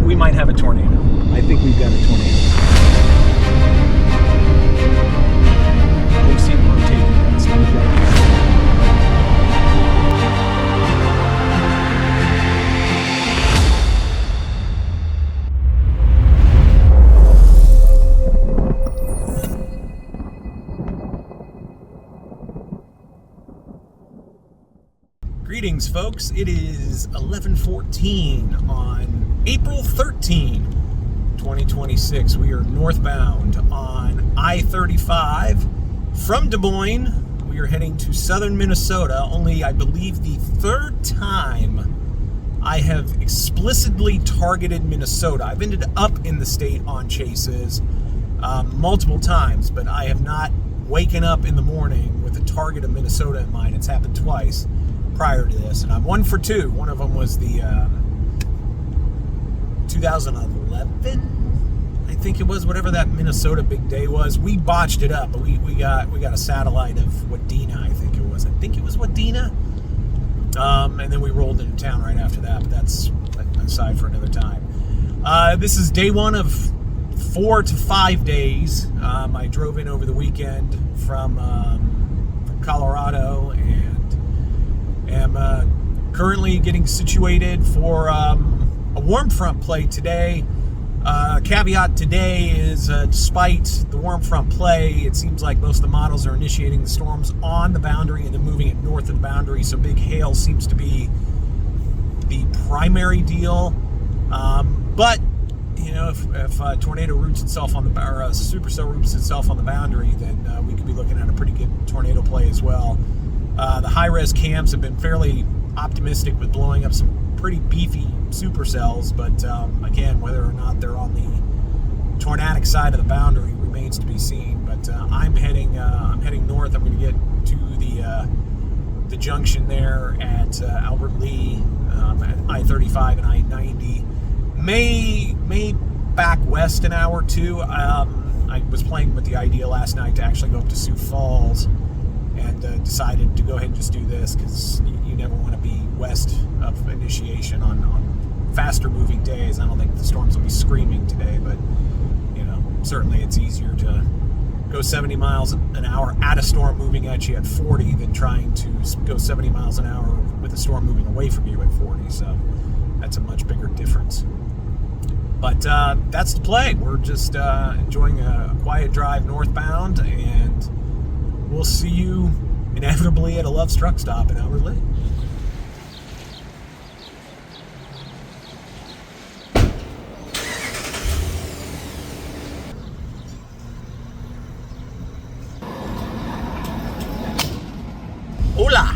we might have a tornado. I think we've got a tornado. We'll see it rotating. That's not right. Greetings, folks. It is 11:14 on April 13, 2026. We are northbound on I-35 from Des Moines. We are heading to southern Minnesota. Only, I believe, the third time I have explicitly targeted Minnesota. I've ended up in the state on chases multiple times, but I have not waken up in the morning with a target of Minnesota in mind. It's happened twice prior to this, and I'm 1 for 2. One of them was the 2011, I think it was, whatever that Minnesota big day was. We botched it up, but we got a satellite of Wadena, I think it was. I think it was Wadena. And then we rolled into town right after that, but that's aside for another time. This is day one of 4 to 5 days. I drove in over the weekend from Colorado and am currently getting situated for a warm front play today. Caveat today is despite the warm front play, it seems like most of the models are initiating the storms on the boundary and then moving it north of the boundary, so big hail seems to be the primary deal. But you know, if a tornado roots itself on the, or a supercell roots itself on the boundary, then we could be looking at a pretty good tornado play as well. The high-res cams have been fairly optimistic with blowing up some pretty beefy supercells, but again, whether or not they're on the Tornadic side of the boundary remains to be seen. But I'm heading north. I'm going to get to the junction there at Albert Lee, at I-35 and I-90. May back west an hour or two. I was playing with the idea last night to actually go up to Sioux Falls, and decided to go ahead and just do this because you never want to be west of initiation on faster moving days. I don't think the storms will be screaming today, but you know, certainly it's easier to go 70 miles an hour at a storm moving at you at 40 than trying to go 70 miles an hour with a storm moving away from you at 40. So that's a much bigger difference. But that's the play. We're just enjoying a quiet drive northbound, and we'll see you inevitably at a Love's truck stop in Albert Lee. Hola!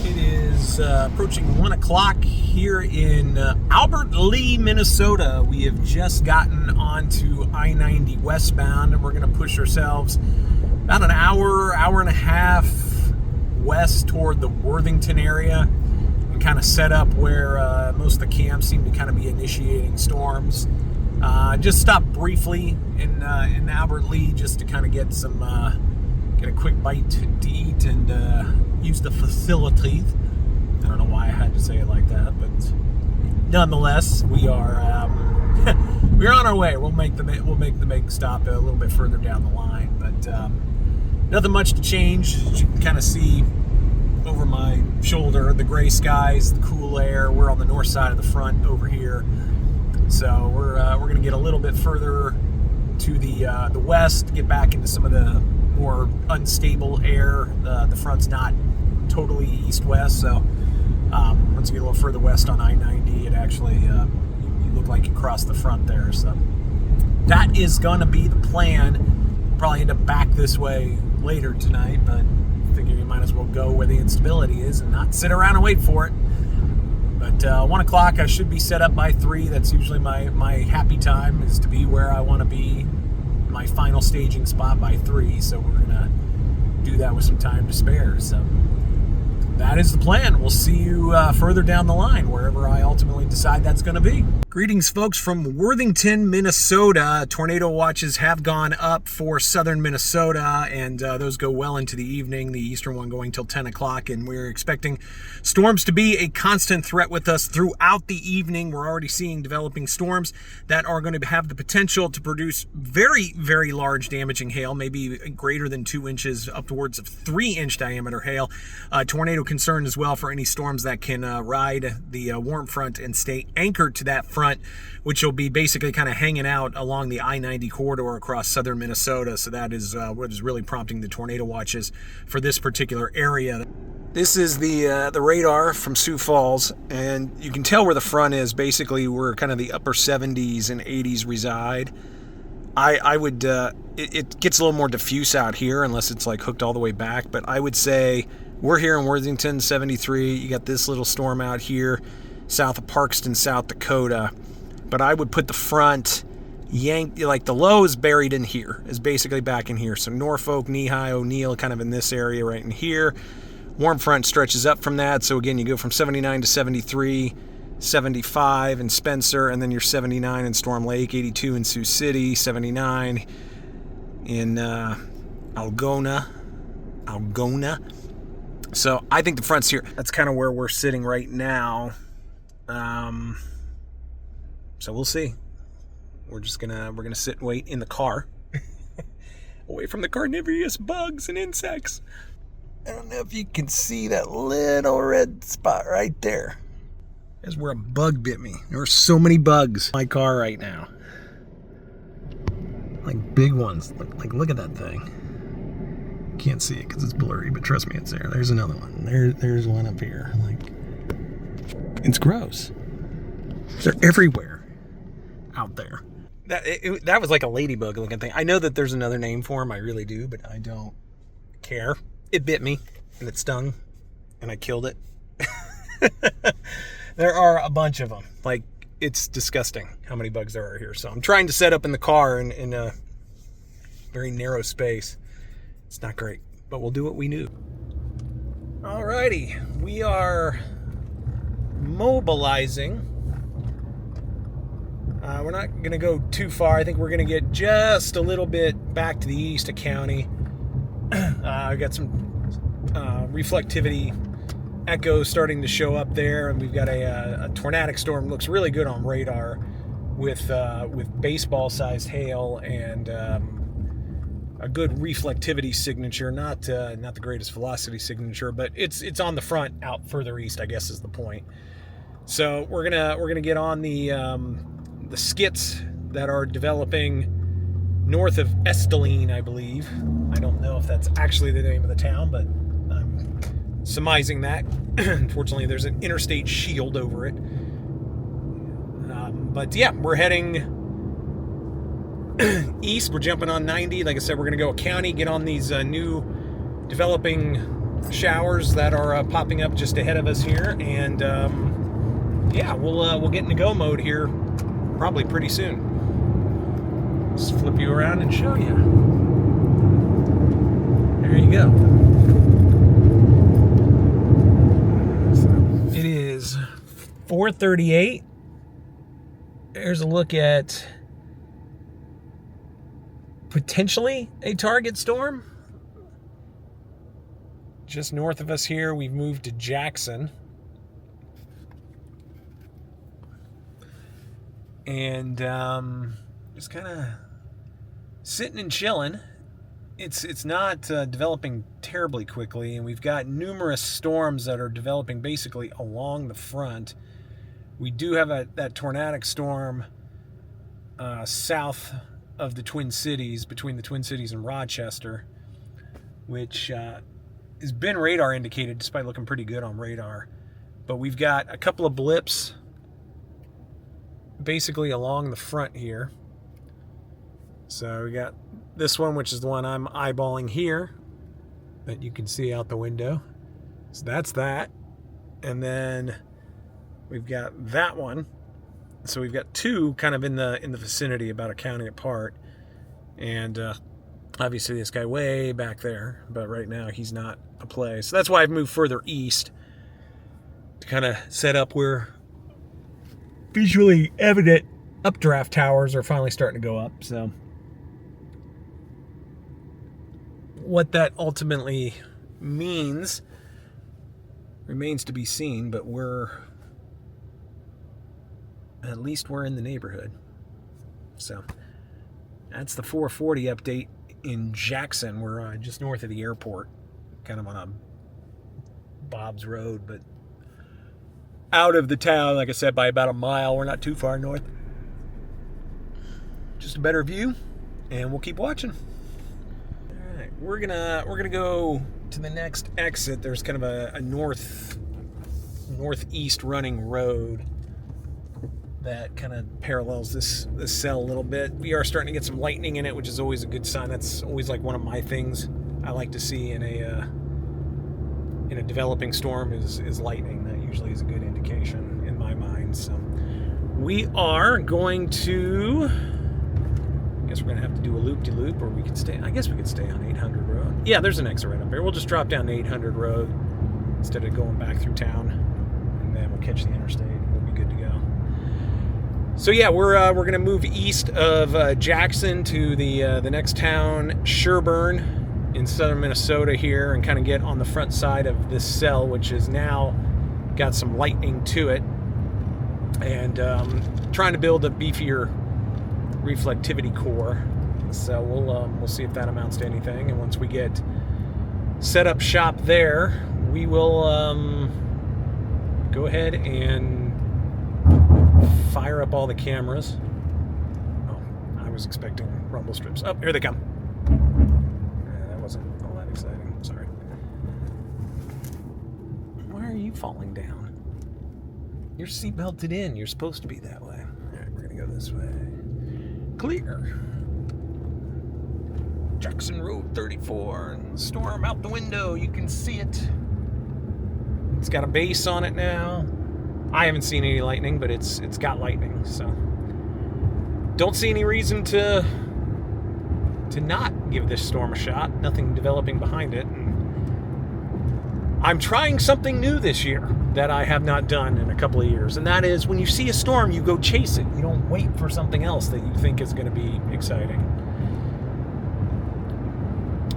It is approaching 1 o'clock here in Albert Lee, Minnesota. We have just gotten onto I-90 westbound, and we're going to push ourselves about an hour and a half west toward the Worthington area and kind of set up where most of the camps seem to kind of be initiating storms. Just stopped briefly in Albert Lee just to kind of get a quick bite to eat and use the facility. I don't know why I had to say it like that, but nonetheless, we are we're on our way. We'll make the big stop a little bit further down the line, but nothing much to change. As you can kind of see over my shoulder, the gray skies, the cool air. We're on the north side of the front over here, so we're going to get a little bit further to the west, get back into some of the more unstable air. The front's not totally east-west, so once you get a little further west on I-90, it actually you look like you crossed the front there. So that is going to be the plan. Probably end up back this way later tonight, but I figure you might as well go where the instability is and not sit around and wait for it. But 1 o'clock, I should be set up by 3. That's usually my happy time, is to be where I want to be, my final staging spot by 3. So we're going to do that with some time to spare. So That is the plan. We'll see you further down the line, wherever I ultimately decide that's going to be. Greetings, folks, from Worthington, Minnesota. Tornado watches have gone up for southern Minnesota, and those go well into the evening, the eastern one going till 10 o'clock, and we're expecting storms to be a constant threat with us throughout the evening. We're already seeing developing storms that are going to have the potential to produce very, very large damaging hail, maybe greater than 2 inches, upwards of 3-inch diameter hail. Tornado concern as well for any storms that can ride the warm front and stay anchored to that front, which will be basically kind of hanging out along the I-90 corridor across southern Minnesota. So that is what is really prompting the tornado watches for this particular area. This is the radar from Sioux Falls, and you can tell where the front is. Basically, where kind of the upper 70s and 80s reside. I would, it gets a little more diffuse out here unless it's like hooked all the way back, but I would say we're here in Worthington, 73. You got this little storm out here south of Parkston, South Dakota. But I would put the front like the low is buried in here, is basically back in here. So Norfolk, Nehi, O'Neill, kind of in this area right in here. Warm front stretches up from that. So again, you go from 79 to 73, 75 in Spencer, and then you're 79 in Storm Lake, 82 in Sioux City, 79 in Algona. So I think the front's here. That's kind of where we're sitting right now. So we'll see. We're gonna sit and wait in the car, away from the carnivorous bugs and insects. I don't know if you can see that little red spot right there. That's where a bug bit me. There are so many bugs in my car right now, like big ones. Look at that thing. Can't see it because it's blurry, but trust me, it's there. There's another one. There's one up here. Like, it's gross. They're everywhere out there. That was like a ladybug looking thing. I know that there's another name for them. I really do, but I don't care. It bit me and it stung and I killed it. There are a bunch of them. Like, it's disgusting how many bugs there are here. So I'm trying to set up in the car in a very narrow space. It's not great, but we'll do what we do. Alrighty, we are mobilizing. We're not going to go too far. I think we're going to get just a little bit back to the east of county. I've got some reflectivity echoes starting to show up there, and we've got a tornadic storm. Looks really good on radar with baseball-sized hail and a good reflectivity signature. Not the greatest velocity signature, but it's on the front out further east, I guess is the point. So we're gonna get on the skits that are developing north of Esteline, I believe. I don't know if that's actually the name of the town, but I'm surmising that. Unfortunately, there's an interstate shield over it. But yeah, we're heading east. We're jumping on 90. Like I said, we're going to go county, get on these new developing showers that are popping up just ahead of us here, and yeah, we'll get into go mode here probably pretty soon. Just flip you around and show you. There you go. So it is 4:38. There's a look at potentially a target storm. Just north of us here, we've moved to Jackson. And just kind of sitting and chilling. It's not developing terribly quickly, and we've got numerous storms that are developing basically along the front. We do have that tornadic storm south of the Twin Cities, between the Twin Cities and Rochester, which has been radar indicated despite looking pretty good on radar. But we've got a couple of blips basically along the front here. So we got this one, which is the one I'm eyeballing here that you can see out the window. So that's that. And then we've got that one. So we've got two kind of in the vicinity, about a county apart. And Obviously, this guy way back there, but right now he's not a play. So that's why I've moved further east to kind of set up where visually evident updraft towers are finally starting to go up. So what that ultimately means remains to be seen, but at least we're in the neighborhood. So that's the 440 update in Jackson. We're just north of the airport, kind of on a Bob's Road, but out of the town, like I said, by about a mile. We're not too far north. Just a better view, and we'll keep watching. All right, we're gonna go to the next exit. There's kind of a northeast running road that kind of parallels this cell a little bit. We are starting to get some lightning in it, which is always a good sign. That's always like one of my things I like to see in a developing storm is lightning. That usually is a good indication in my mind. So we are going to, I guess we're gonna have to do a loop-de-loop, or we could stay, I guess we could stay on 800 Road. Yeah, there's an exit right up there. We'll just drop down to 800 Road instead of going back through town, and then we'll catch the interstate. We'll be good to go. So yeah, we're going to move east of Jackson to the next town, Sherburne, in southern Minnesota here, and kind of get on the front side of this cell, which is now got some lightning to it, and trying to build a beefier reflectivity core. So we'll see if that amounts to anything, and once we get set up shop there, we will go ahead and fire up all the cameras. Oh, I was expecting rumble strips. Oh, here they come. That wasn't all that exciting. Sorry. Why are you falling down? You're seatbelted in. You're supposed to be that way. All right, we're going to go this way. Clear. Jackson Road 34. And storm out the window. You can see it. It's got a base on it now. I haven't seen any lightning, but it's got lightning, so don't see any reason to not give this storm a shot. Nothing developing behind it. And I'm trying something new this year that I have not done in a couple of years, and that is when you see a storm, you go chase it. You don't wait for something else that you think is going to be exciting.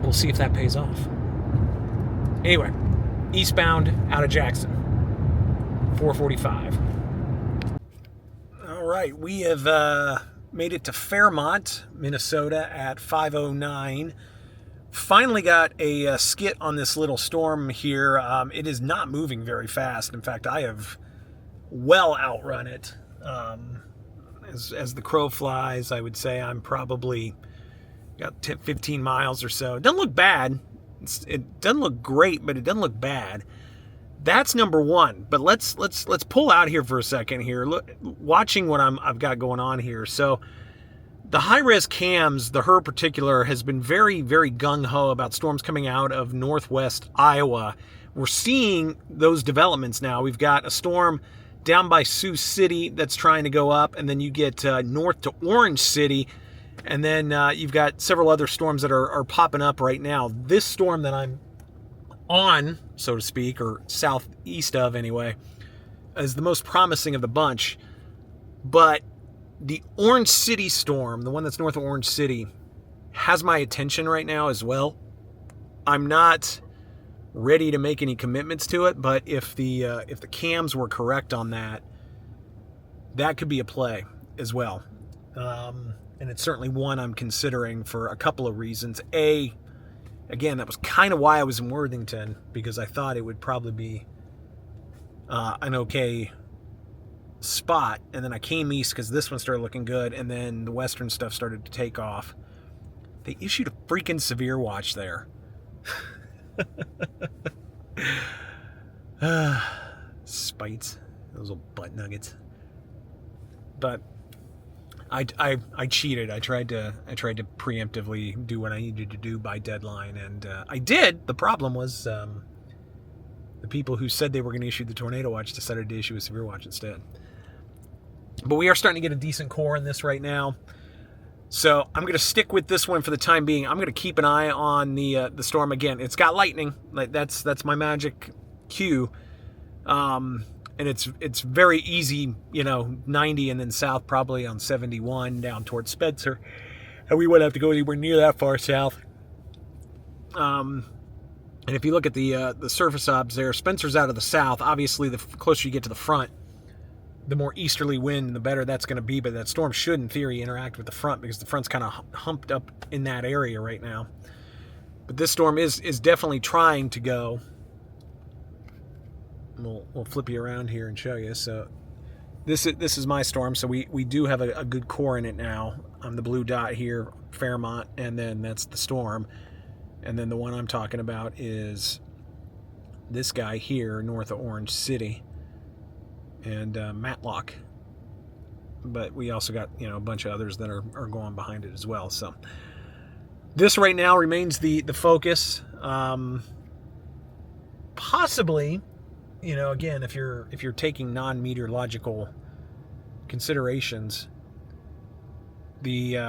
We'll see if that pays off. Anyway, eastbound out of Jackson. 445. All right, we have made it to Fairmont, Minnesota at 5:09. Finally got a skit on this little storm here. It is not moving very fast. In fact, I have well outrun it. As the crow flies, I would say I'm probably got 15 miles or so. It doesn't look bad. It doesn't look great, but it doesn't look bad. That's number one. But let's pull out here for a second here. Look, watching what I've got going on here. So the high-res cams, the HER particular, has been very, very gung-ho about storms coming out of northwest Iowa. We're seeing those developments now. We've got a storm down by Sioux City that's trying to go up, and then you get north to Orange City, and then you've got several other storms that are popping up right now. This storm that I'm on, so to speak, or southeast of anyway, is the most promising of the bunch. But the Orange City storm, the one that's north of Orange City, has my attention right now as well. I'm not ready to make any commitments to it, but if the cams were correct on that, that could be a play as well. And it's certainly one I'm considering for a couple of reasons. Again, that was kind of why I was in Worthington, because I thought it would probably be an okay spot. And then I came east because this one started looking good, and then the western stuff started to take off. They issued a freaking severe watch there. Spites, those little butt nuggets. But I cheated. I tried to preemptively do what I needed to do by deadline, and I did. The problem was the people who said they were going to issue the tornado watch decided to issue a severe watch instead. But we are starting to get a decent core in this right now. So I'm going to stick with this one for the time being. I'm going to keep an eye on the storm again. It's got lightning. Like that's my magic cue. And it's very easy, 90 and then south probably on 71 down towards Spencer. And we wouldn't have to go anywhere near that far south. And if you look at the surface obs there, Spencer's out of the south. Obviously, the closer you get to the front, the more easterly wind, the better that's going to be. But that storm should, in theory, interact with the front because the front's kind of humped up in that area right now. But this storm is definitely trying to go. We'll flip you around here and show you. So this is my storm. So we do have a good core in it now. I'm the blue dot here, Fairmont, and then that's the storm. And then the one I'm talking about is this guy here, north of Orange City, and Matlock. But we also got a bunch of others that are going behind it as well. So this right now remains the focus. Possibly, again, if you're taking non-meteorological considerations, the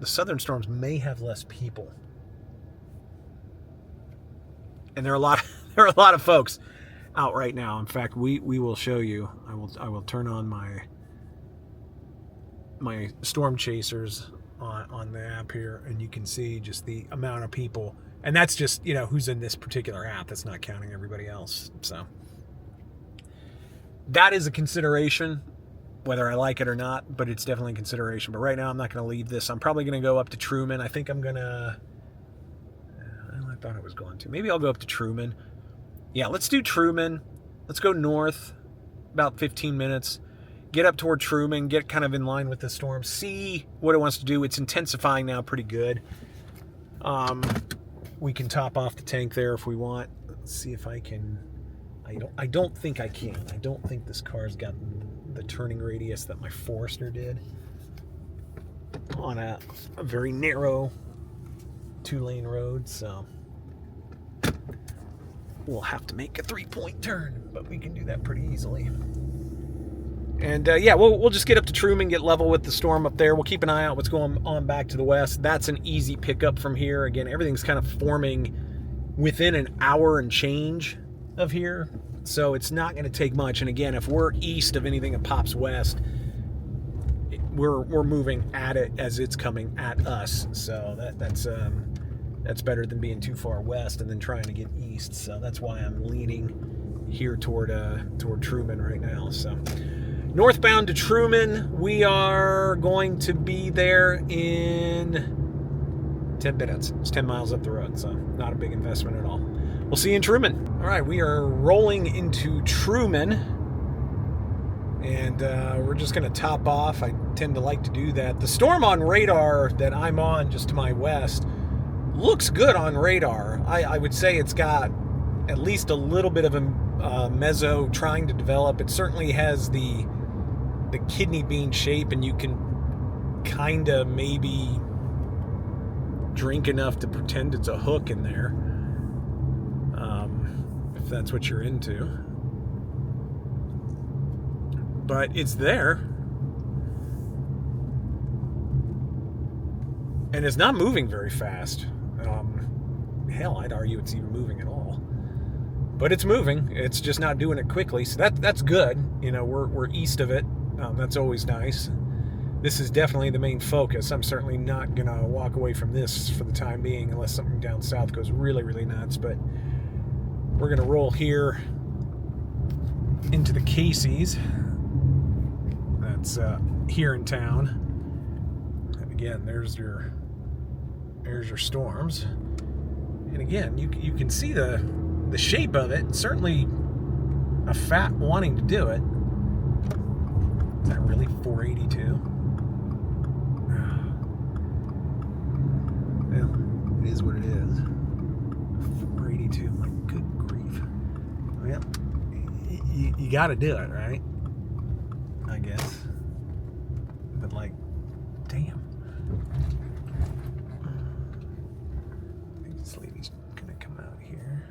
southern storms may have less people. And there are a lot of folks out right now. In fact, we will show you. I will turn on my storm chasers on the app here, and you can see just the amount of people. And that's just who's in this particular app. That's not counting everybody else. So that is a consideration, whether I like it or not. But it's definitely a consideration. But right now, I'm not going to leave this. I'm probably going to go up to Truman. I think I'm going to. I thought I was going to. Maybe I'll go up to Truman. Yeah, let's do Truman. Let's go north about 15 minutes. Get up toward Truman. Get kind of in line with the storm. See what it wants to do. It's intensifying now pretty good. We can top off the tank there if we want. Let's see if I can. I don't think I can. I don't think this car's got the turning radius that my Forester did on a very narrow 2-lane road, so we'll have to make a 3-point turn, but we can do that pretty easily. And yeah, we'll just get up to Truman, get level with the storm up there. We'll keep an eye out what's going on back to the west. That's an easy pickup from here. Again, everything's kind of forming within an hour and change of here, so it's not going to take much. And again, if we're east of anything that pops west, we're moving at it as it's coming at us. So that's better than being too far west and then trying to get east. So that's why I'm leaning here toward Truman right now. So northbound to Truman, we are going to be there in 10 minutes. It's 10 miles up the road, so not a big investment at all. We'll see you in Truman. All right, we are rolling into Truman, and we're just going to top off. I tend to like to do that. The storm on radar that I'm on just to my west looks good on radar. I would say it's got at least a little bit of a mezzo trying to develop. It certainly has the kidney bean shape, and you can kind of maybe drink enough to pretend it's a hook in there, if that's what you're into. But it's there, and it's not moving very fast. Hell, I'd argue it's even moving at all. But it's moving. It's just not doing it quickly, so that's good. We're east of it. That's always nice. This is definitely the main focus. I'm certainly not going to walk away from this for the time being unless something down south goes really, really nuts. But we're going to roll here into the Casey's. That's here in town. And again, there's your storms. And again, you can see the shape of it. Certainly a fat wanting to do it. Is that really 482? Well, it is what it is. 482, my good grief. Well, you got to do it, right? I guess. But damn. I think this lady's gonna come out here.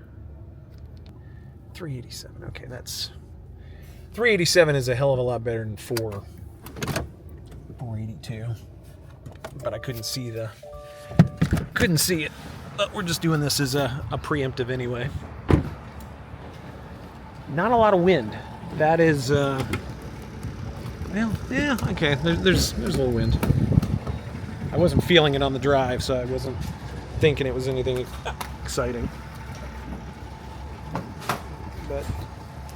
387. Okay, that's 387 is a hell of a lot better than 482. but I couldn't see it. But we're just doing this as a preemptive anyway. Not a lot of wind. That is, well, yeah, okay. There's a little wind. I wasn't feeling it on the drive, so I wasn't thinking it was anything exciting. But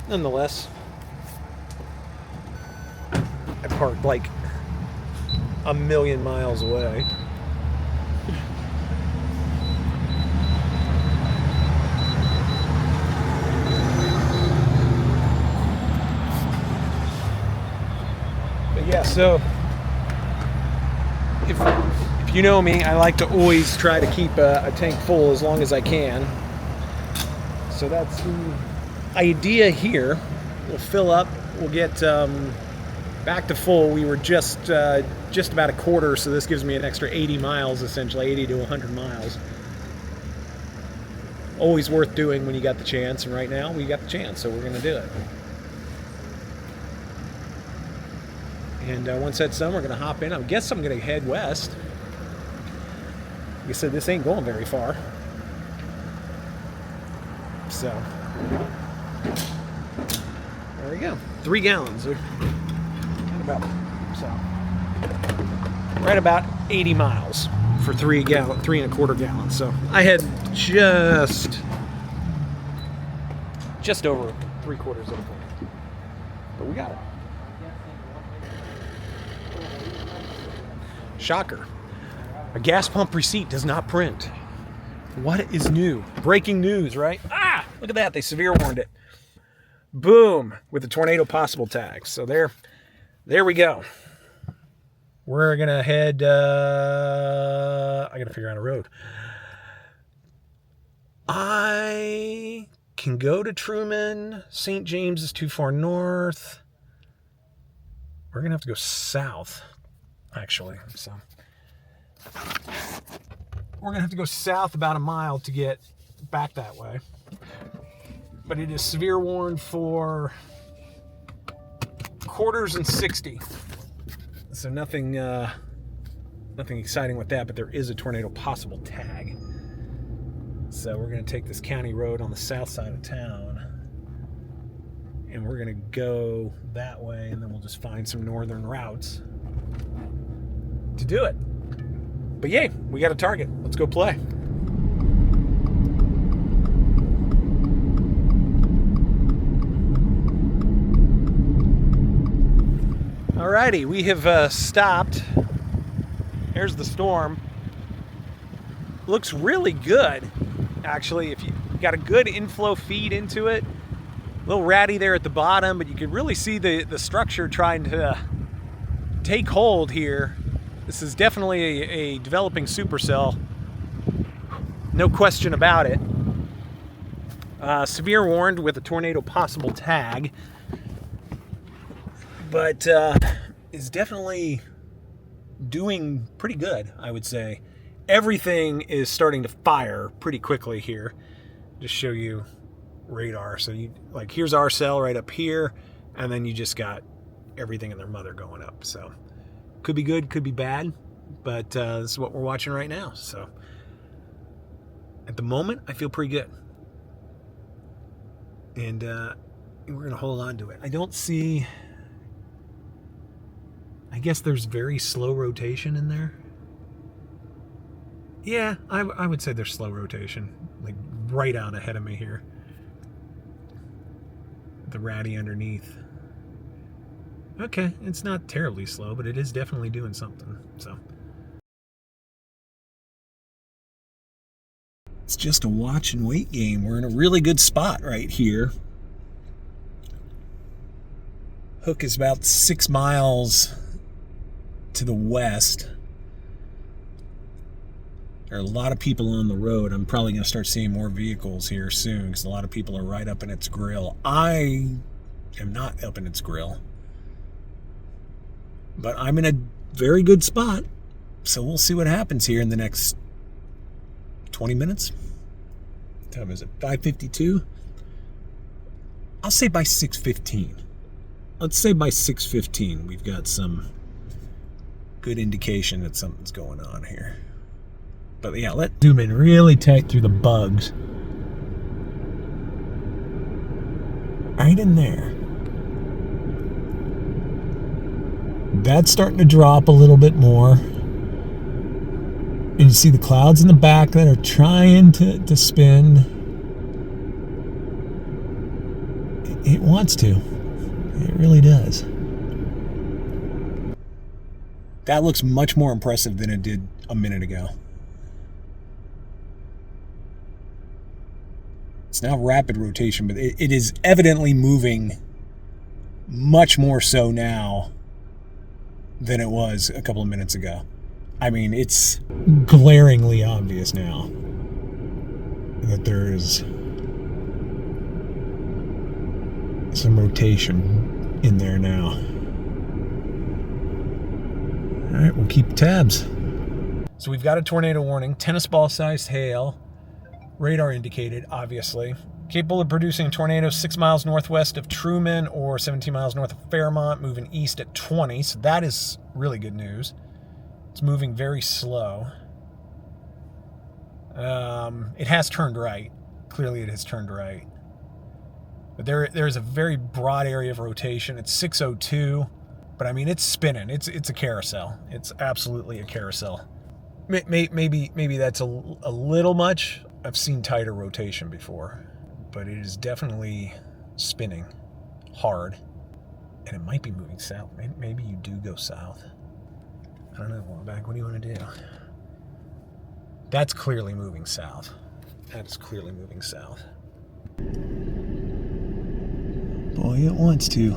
nonetheless, I parked like a million miles away. But yeah, so if you know me, I like to always try to keep a tank full as long as I can. So that's the idea here. We'll fill up. We'll get back to full. We were just about a quarter, so this gives me an extra 80 miles, essentially 80 to 100 miles. Always worth doing when you got the chance, and right now we got the chance, so we're going to do it. And once that's done, we're going to hop in. I guess I'm going to head west. Like I said, this ain't going very far. So, there we go. 3 gallons. Right about 80 miles for 3.25 gallons. So I had just over 3/4 of a point. But we got it. Shocker. A gas pump receipt does not print. What is new? Breaking news, right? Ah, look at that. They severe warned it. Boom, with the tornado possible tag. So there we go. We're going to head, I got to figure out a road. I can go to Truman. St. James is too far north. We're going to have to go south, actually. So we're going to have to go south about a mile to get back that way. But it is severe warned for quarters and 60. So nothing exciting with that, but there is a tornado possible tag. So we're going to take this county road on the south side of town, and we're going to go that way, and then we'll just find some northern routes to do it. But yay, we got a target. Let's go play. Alrighty, we have stopped. There's the storm. Looks really good, actually. If you got a good inflow feed into it, a little ratty there at the bottom, but you can really see the structure trying to take hold here. This is definitely a developing supercell, no question about it. Severe warned with a tornado possible tag. But is definitely doing pretty good, I would say. Everything is starting to fire pretty quickly here. Just show you radar. So you here's our cell right up here, and then you just got everything in their mother going up. So could be good, could be bad, but this is what we're watching right now. So at the moment, I feel pretty good, and we're gonna hold on to it. I don't see. I guess there's very slow rotation in there. Yeah, I would say there's slow rotation, like right out ahead of me here. The ratty underneath. Okay, it's not terribly slow, but it is definitely doing something. So it's just a watch and wait game. We're in a really good spot right here. Hook is about 6 miles to the west. There are a lot of people on the road. I'm probably going to start seeing more vehicles here soon because a lot of people are right up in its grill. I am not up in its grill, but I'm in a very good spot. So we'll see what happens here in the next 20 minutes. What time is it? 5:52? I'll say by 6:15. Let's say by 6:15 we've got some good indication that something's going on here. But yeah, let's zoom in really tight through the bugs. Right in there. That's starting to drop a little bit more. And you see the clouds in the back that are trying to spin. It wants to. It really does. That looks much more impressive than it did a minute ago. It's now rapid rotation, but it is evidently moving much more so now than it was a couple of minutes ago. I mean, it's glaringly obvious now that there is some rotation in there now. All right, we'll keep tabs. So we've got a tornado warning, tennis ball sized hail, radar indicated, obviously. Capable of producing tornadoes 6 miles northwest of Truman or 17 miles north of Fairmont, moving east at 20. So that is really good news. It's moving very slow. It has turned right. Clearly it has turned right. But there is a very broad area of rotation. It's 602, but I mean, it's spinning. It's a carousel. It's absolutely a carousel. Maybe that's a little much. I've seen tighter rotation before, but it is definitely spinning hard, and it might be moving south. Maybe you do go south. I don't know, Laubach, what do you want to do? That's clearly moving south. That is clearly moving south. Boy, it wants to.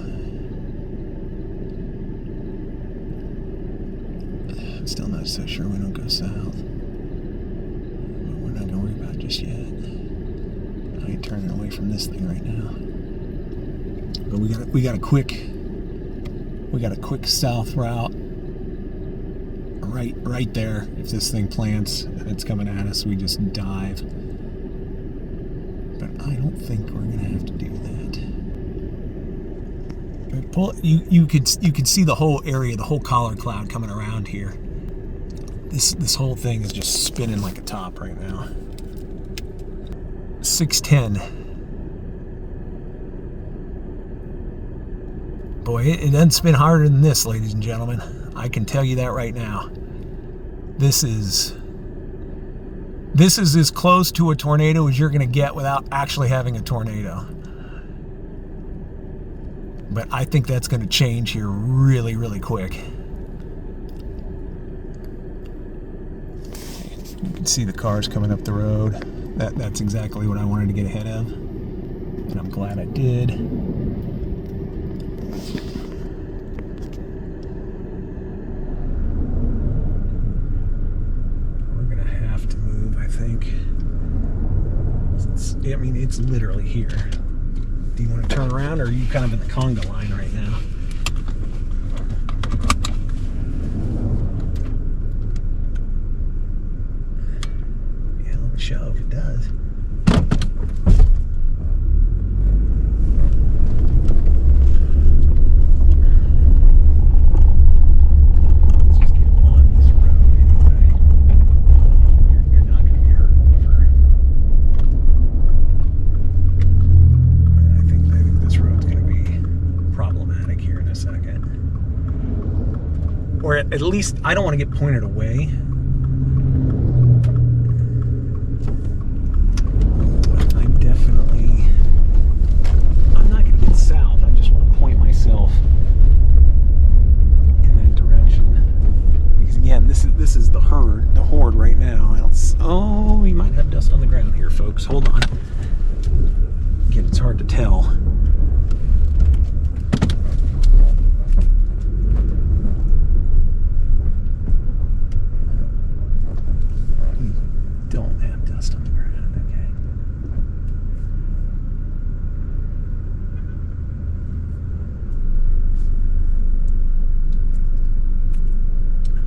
I'm still not so sure we don't go south. But we're not going to worry about it just yet. I ain't turning away from this thing right now. But we got a quick south route. Right there. If this thing plants and it's coming at us, we just dive. But I don't think we're gonna have to do that. You could see the whole area, the whole collar cloud coming around here. This whole thing is just spinning like a top right now. 610. Boy, it doesn't spin harder than this, ladies and gentlemen. I can tell you that right now. This is as close to a tornado as you're going to get without actually having a tornado. But I think that's going to change here really, really quick. You can see the cars coming up the road. That's exactly what I wanted to get ahead of, and I'm glad I did. I mean, it's literally here. Do you want to turn around, or are you kind of in the conga line right now? Yeah, let me show if it does. Or at least, I don't want to get pointed away. I'm not going to get south. I just want to point myself in that direction. Because again, this is the horde right now. Oh, we might have dust on the ground here, folks. Hold on. Again, it's hard to tell.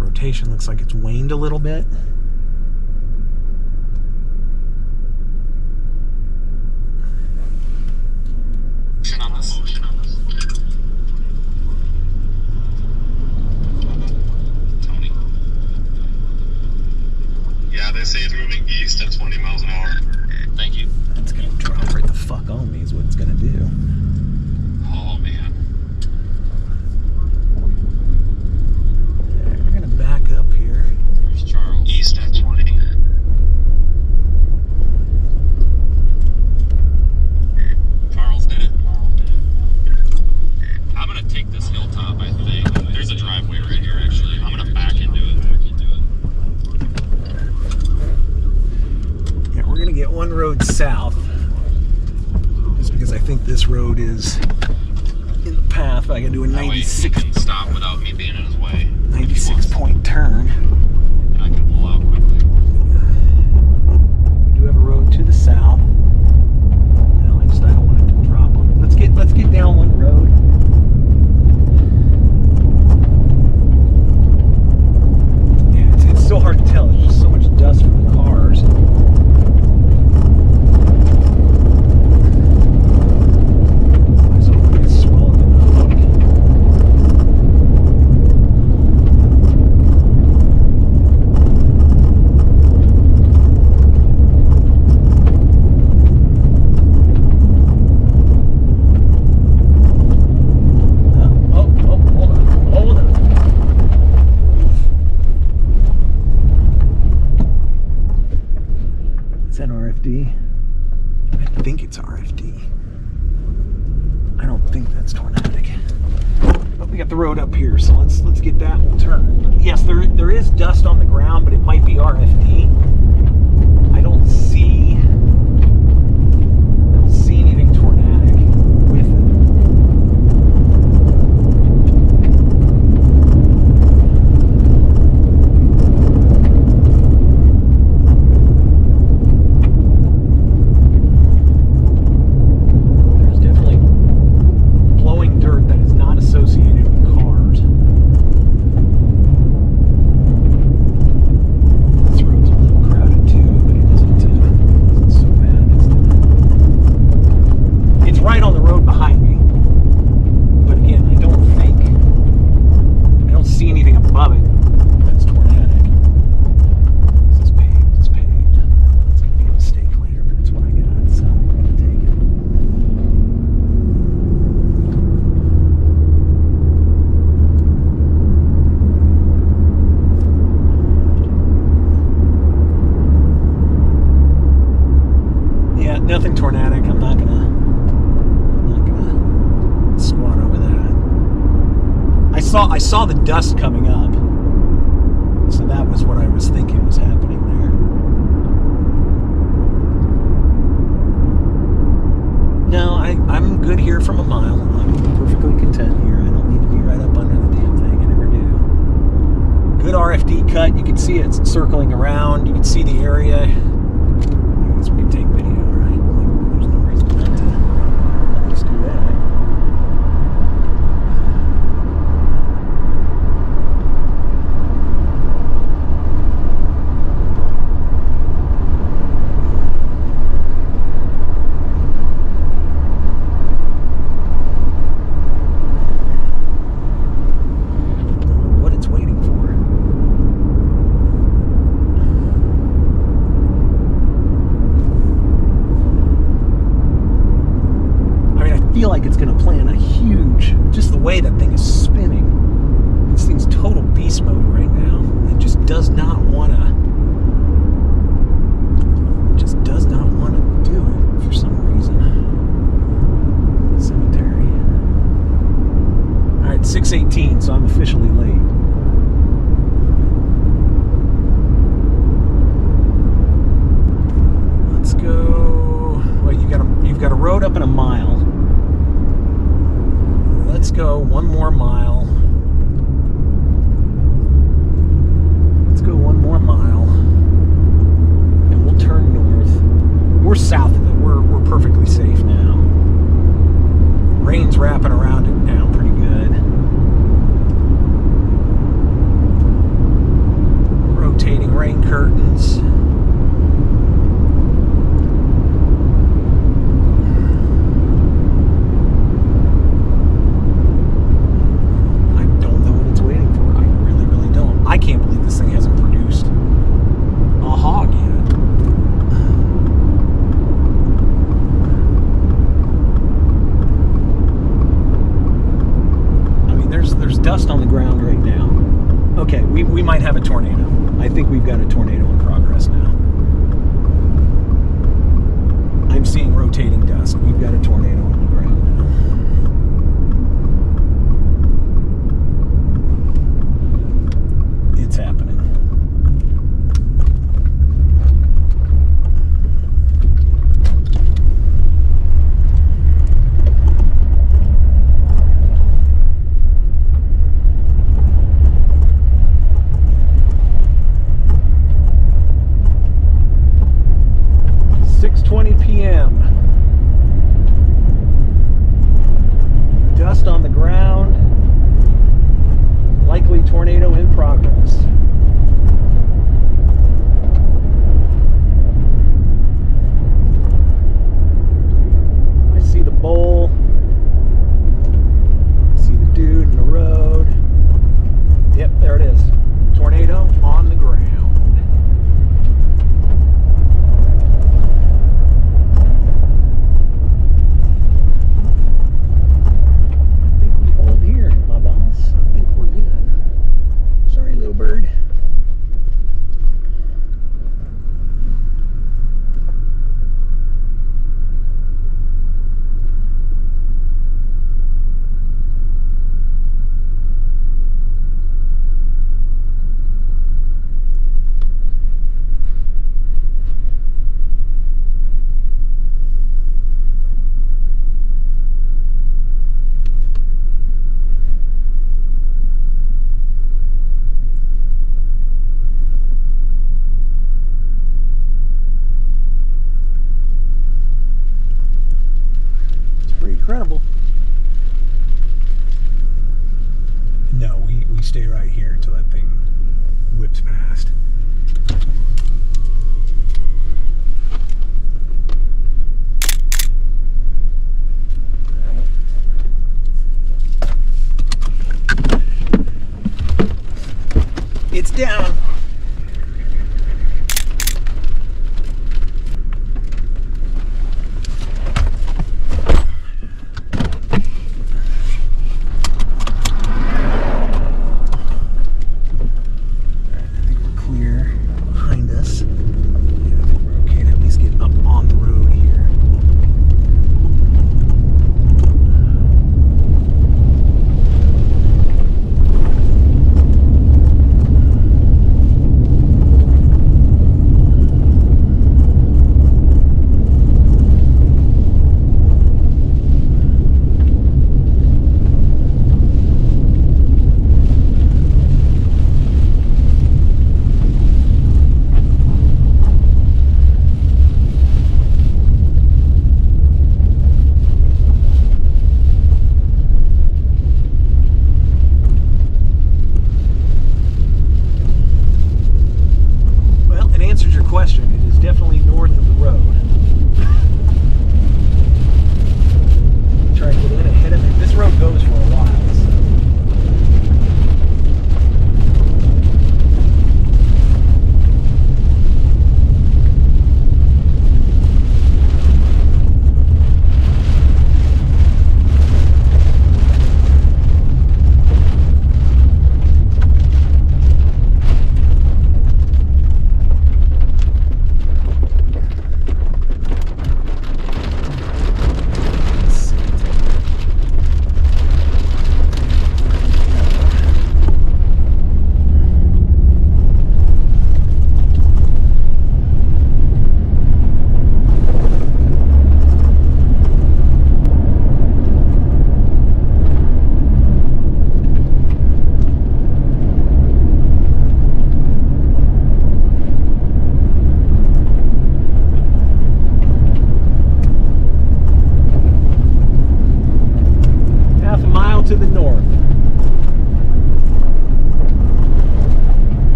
Rotation looks like it's waned a little bit. road south, just because I think this road is in the path. I can do a 96. He can stop without me being in his way. 96-point turn. And I can pull out quickly. We do have a road to the south. Well, I don't want it to drop on me. Let's get down one road. Yeah, it's so hard to tell. There's just so much dust from the cars. I think it's RFD. I don't think that's Tornadic. But we got the road up here, so let's get that. We'll turn. Yes, there is dust on the ground, but it might be RFD. I don't see anything Tornadic with it. Nothing Tornadic. I'm not gonna squat over that. I saw the dust coming up, so that was what I was thinking was happening there. No, I'm good here from a mile. I'm perfectly content here. I don't need to be right up under the damn thing. I never do. Good RFD cut. You can see it circling around. You can see the area. I guess we can take video. Like it's going to plant a huge, just the way that thing is spinning. This thing's total beast mode right now. It just does not want to do it for some reason. Cemetery. All right, 6:18, so I'm officially late. Let's go. Well, you've got a road up in a mile. Let's go one more mile. Let's go one more mile. And we'll turn north. We're south of it. We're perfectly safe now. Rain's wrapping around it now pretty good. Rotating rain curtains. I can't believe this thing hasn't produced a hog yet. I mean, there's dust on the ground right now. Okay, we might have a tornado. I think we've got a tornado in progress now. I'm seeing rotating dust. We've got a tornado on the ground now. It's happening.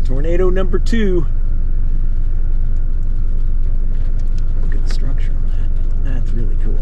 Tornado number 2. Look at the structure on that. That's really cool.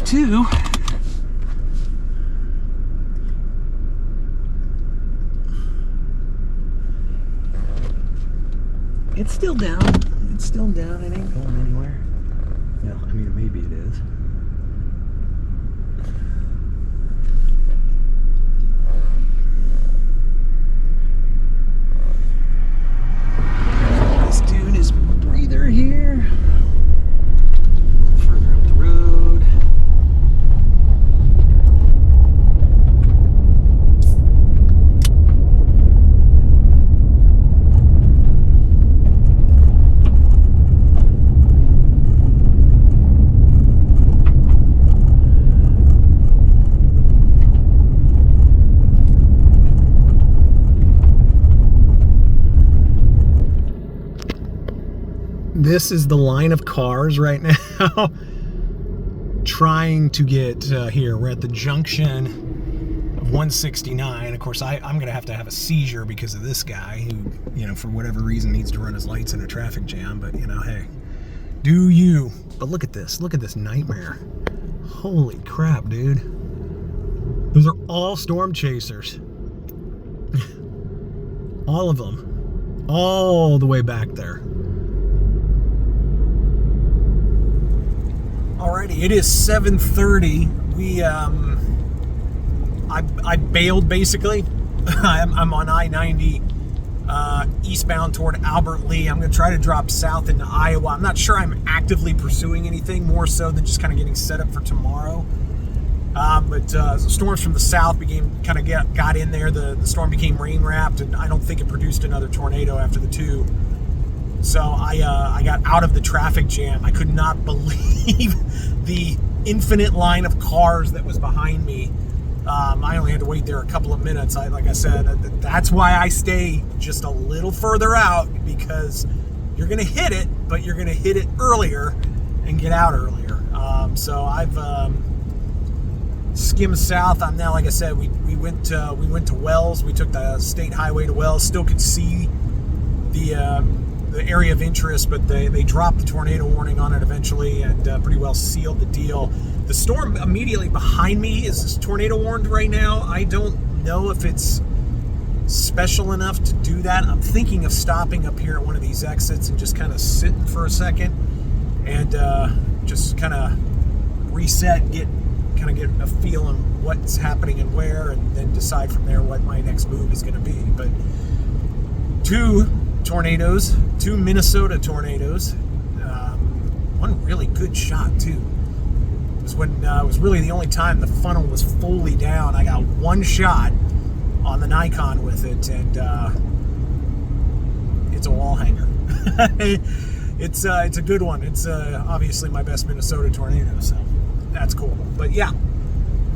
Two. It's still down. It's still down. It ain't going anywhere. Well, I mean, maybe it is. This dude is breather here. Further up the road. This is the line of cars right now trying to get here. We're at the junction of 169. Of course, I'm going to have a seizure because of this guy who, you know, for whatever reason needs to run his lights in a traffic jam. But, you know, hey, do you. But look at this. Look at this nightmare. Holy crap, dude. Those are all storm chasers. All of them. All the way back there. Alrighty, it is 7:30. I bailed basically. I'm on I-90 eastbound toward Albert Lee. I'm going to try to drop south into Iowa. I'm not sure I'm actively pursuing anything more so than just kind of getting set up for tomorrow. But storms from the south got in there. The storm became rain wrapped, and I don't think it produced another tornado after the two. So I got out of the traffic jam. I could not believe the infinite line of cars that was behind me. I only had to wait there a couple of minutes. Like I said, that's why I stay just a little further out, because you're going to hit it, but you're going to hit it earlier and get out earlier. So I've skimmed south. I'm now, like I said, we went to Wells. We took the state highway to Wells. Still could see the area of interest, but they dropped the tornado warning on it eventually and pretty well sealed the deal. The storm immediately behind me is tornado warned right now. I don't know if it's special enough to do that. I'm thinking of stopping up here at one of these exits and just kind of sitting for a second and just kind of reset, get a feel on what's happening and where, and then decide from there what my next move is going to be. But two Minnesota tornadoes, one really good shot too. It was when it was really the only time the funnel was fully down. I got one shot on the Nikon with it, and it's a wall hanger. It's a good one. It's obviously my best Minnesota tornado, so that's cool. But yeah,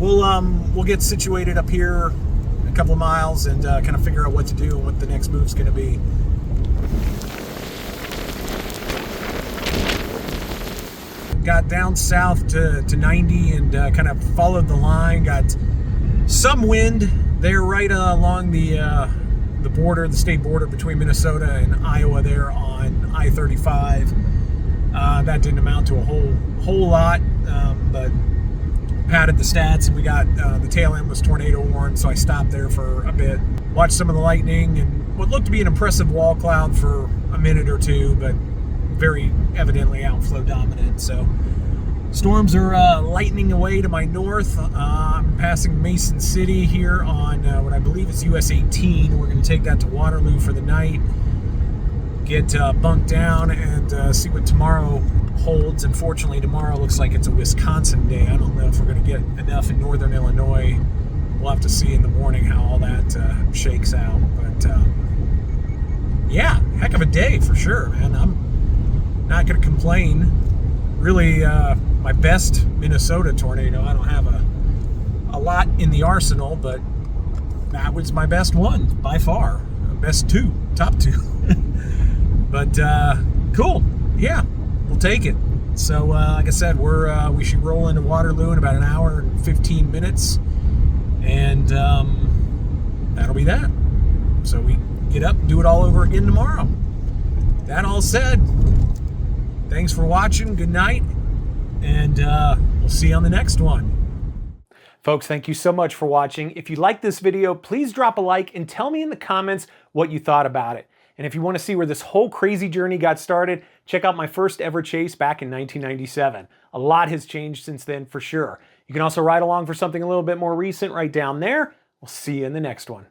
we'll get situated up here a couple of miles and kind of figure out what to do and what the next move's going to be. Got down south to 90 and kind of followed the line. Got some wind there right along the border, the state border between Minnesota and Iowa there on I-35. That didn't amount to a whole lot, but padded the stats, and we got the tail end was tornado warned, so I stopped there for a bit, watched some of the lightning and what looked to be an impressive wall cloud for a minute or two, but very evidently outflow dominant. So storms are lightening away to my north. I'm passing Mason City here on what I believe is US 18. We're going to take that to Waterloo for the night, get bunked down, and see what tomorrow holds. Unfortunately, tomorrow looks like it's a Wisconsin day. I don't know if we're going to get enough in northern Illinois. We'll have to see in the morning how all that shakes out. But yeah, heck of a day for sure, man. I'm not going to complain. Really, my best Minnesota tornado. I don't have a lot in the arsenal, but that was my best one by far. Best two, top two. But cool. Yeah, we'll take it. So like I said, we should roll into Waterloo in about an hour and 15 minutes, and that'll be that. So we get up and do it all over again tomorrow. That all said, thanks for watching. Good night, and we'll see you on the next one. Folks, thank you so much for watching. If you like this video, please drop a like and tell me in the comments what you thought about it. And if you want to see where this whole crazy journey got started, check out my first ever chase back in 1997. A lot has changed since then for sure. You can also ride along for something a little bit more recent right down there. We'll see you in the next one.